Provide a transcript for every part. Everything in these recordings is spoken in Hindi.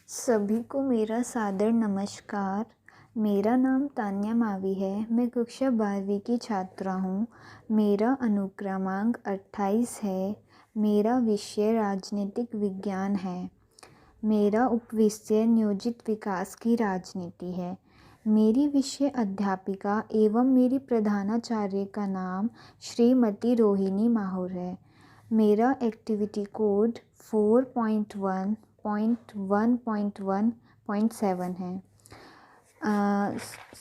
सभी को मेरा सादर नमस्कार। मेरा नाम तान्या मावी है। मैं कक्षा 12वीं की छात्रा हूँ। मेरा अनुक्रमांक 28 है। मेरा विषय राजनीतिक विज्ञान है। मेरा उपविषय नियोजित विकास की राजनीति है। मेरी विषय अध्यापिका एवं मेरी प्रधानाचार्य का नाम श्रीमती रोहिणी माहुर है। मेरा एक्टिविटी कोड 4.1.1.1.7 है।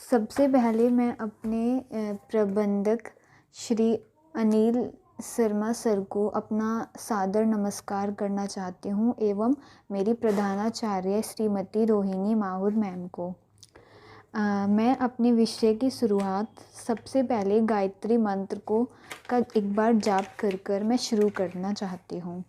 सबसे पहले मैं अपने प्रबंधक श्री अनिल शर्मा सर को अपना सादर नमस्कार करना चाहती हूँ एवं मेरी प्रधानाचार्य श्रीमती रोहिणी माहुर मैम को। मैं अपने विषय की शुरुआत सबसे पहले गायत्री मंत्र का एक बार जाप कर मैं शुरू करना चाहती हूँ।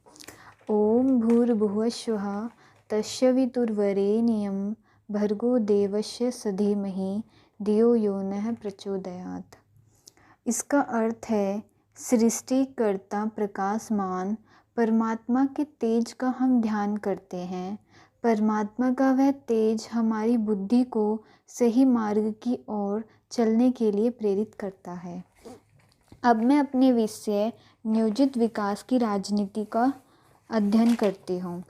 ओम भूर्भुवः स्वः तस्सवितुर्वरेण्यं भर्गो देवस्य धीमहि धियो यो नः प्रचोदयात्। इसका अर्थ है सृष्टिकर्ता प्रकाशमान परमात्मा के तेज का हम ध्यान करते हैं। परमात्मा का वह तेज हमारी बुद्धि को सही मार्ग की ओर चलने के लिए प्रेरित करता है। अब मैं अपने विषय नियोजित विकास की राजनीति का अध्ययन करती हूँ।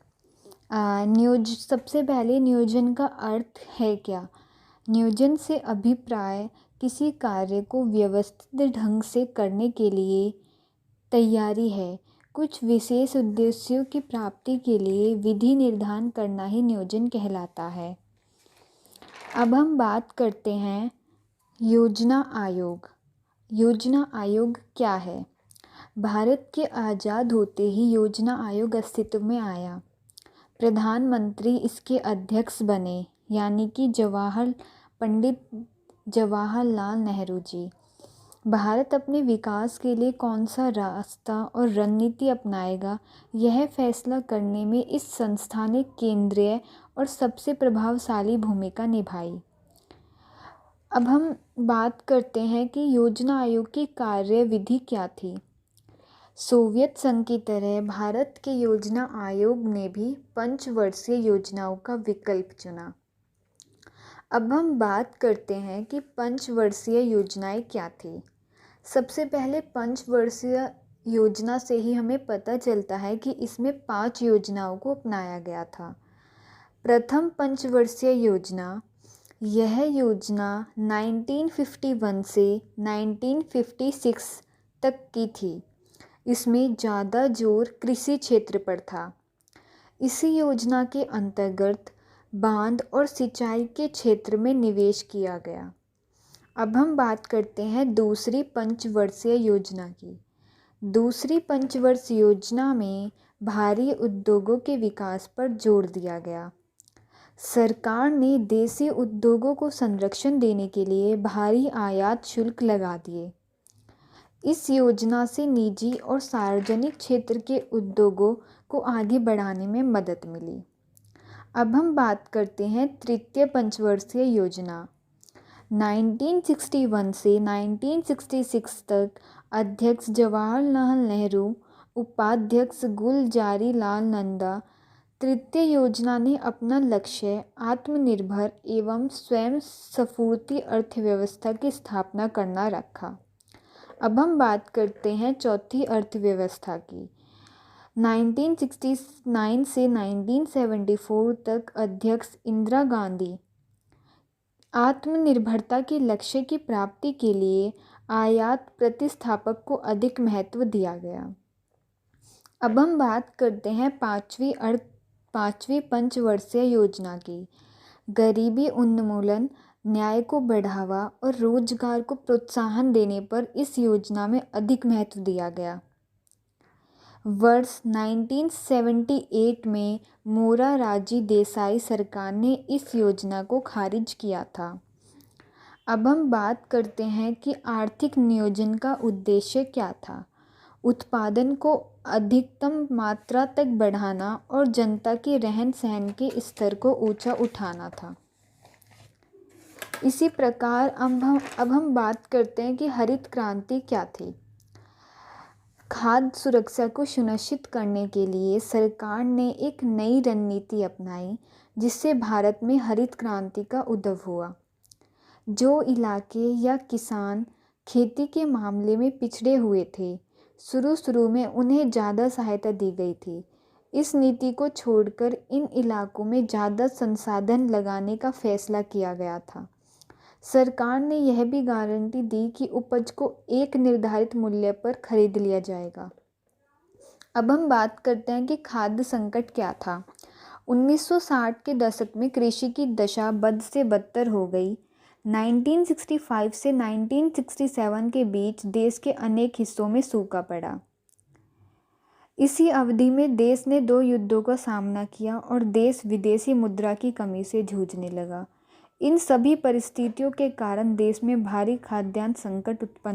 सबसे पहले नियोजन का अर्थ है क्या? नियोजन से अभिप्राय किसी कार्य को व्यवस्थित ढंग से करने के लिए तैयारी है। कुछ विशेष उद्देश्यों की प्राप्ति के लिए विधि निर्धारण करना ही नियोजन कहलाता है। अब हम बात करते हैं योजना आयोग। योजना आयोग क्या है? भारत के आज़ाद होते ही योजना आयोग अस्तित्व में आया। प्रधानमंत्री इसके अध्यक्ष बने, यानी कि पंडित जवाहरलाल नेहरू जी। भारत अपने विकास के लिए कौन सा रास्ता और रणनीति अपनाएगा, यह फैसला करने में इस संस्था ने केंद्रीय और सबसे प्रभावशाली भूमिका निभाई। अब हम बात करते हैं कि योजना आयोग की कार्यविधि क्या थी। सोवियत संघ की तरह भारत के योजना आयोग ने भी पंचवर्षीय योजनाओं का विकल्प चुना। अब हम बात करते हैं कि पंचवर्षीय योजनाएं क्या थी। सबसे पहले पंचवर्षीय योजना से ही हमें पता चलता है कि इसमें 5 योजनाओं को अपनाया गया था। प्रथम पंचवर्षीय योजना, यह योजना 1951 से 1956 तक की थी। इसमें ज़्यादा जोर कृषि क्षेत्र पर था। इसी योजना के अंतर्गत बांध और सिंचाई के क्षेत्र में निवेश किया गया। अब हम बात करते हैं दूसरी पंचवर्षीय योजना की। दूसरी पंचवर्षीय योजना में भारी उद्योगों के विकास पर जोर दिया गया। सरकार ने देसी उद्योगों को संरक्षण देने के लिए भारी आयात शुल्क लगा दिए। इस योजना से निजी और सार्वजनिक क्षेत्र के उद्योगों को आगे बढ़ाने में मदद मिली। अब हम बात करते हैं तृतीय पंचवर्षीय योजना। 1961 से 1966 तक अध्यक्ष जवाहरलाल नेहरू, उपाध्यक्ष गुलजारी लाल नंदा। तृतीय योजना ने अपना लक्ष्य आत्मनिर्भर एवं स्वयं स्फूर्ति अर्थव्यवस्था की स्थापना करना रखा। अब हम बात करते हैं चौथी अर्थव्यवस्था की। 1969 से 1974 तक अध्यक्ष इंदिरा गांधी। आत्मनिर्भरता के लक्ष्य की प्राप्ति के लिए आयात प्रतिस्थापक को अधिक महत्व दिया गया। अब हम बात करते हैं पांचवी पंचवर्षीय योजना की। गरीबी उन्मूलन, न्याय को बढ़ावा और रोजगार को प्रोत्साहन देने पर इस योजना में अधिक महत्व दिया गया। वर्ष 1978 में मोरारजी देसाई सरकार ने इस योजना को खारिज किया था। अब हम बात करते हैं कि आर्थिक नियोजन का उद्देश्य क्या था। उत्पादन को अधिकतम मात्रा तक बढ़ाना और जनता के रहन सहन के स्तर को ऊंचा उठाना था। इसी प्रकार अब हम बात करते हैं कि हरित क्रांति क्या थी। खाद्य सुरक्षा को सुनिश्चित करने के लिए सरकार ने एक नई रणनीति अपनाई, जिससे भारत में हरित क्रांति का उदय हुआ। जो इलाके या किसान खेती के मामले में पिछड़े हुए थे, शुरू में उन्हें ज़्यादा सहायता दी गई थी। इस नीति को छोड़कर इन इलाकों में ज़्यादा संसाधन लगाने का फैसला किया गया था। सरकार ने यह भी गारंटी दी कि उपज को एक निर्धारित मूल्य पर खरीद लिया जाएगा। अब हम बात करते हैं कि खाद्य संकट क्या था। 1960 के दशक में कृषि की दशा बद से बदतर हो गई। 1965 से 1967 के बीच देश के अनेक हिस्सों में सूखा पड़ा। इसी अवधि में देश ने 2 युद्धों का सामना किया और देश विदेशी मुद्रा की कमी से जूझने लगा। इन सभी परिस्थितियों के कारण देश में भारी खाद्यान्न संकट उत्पन्न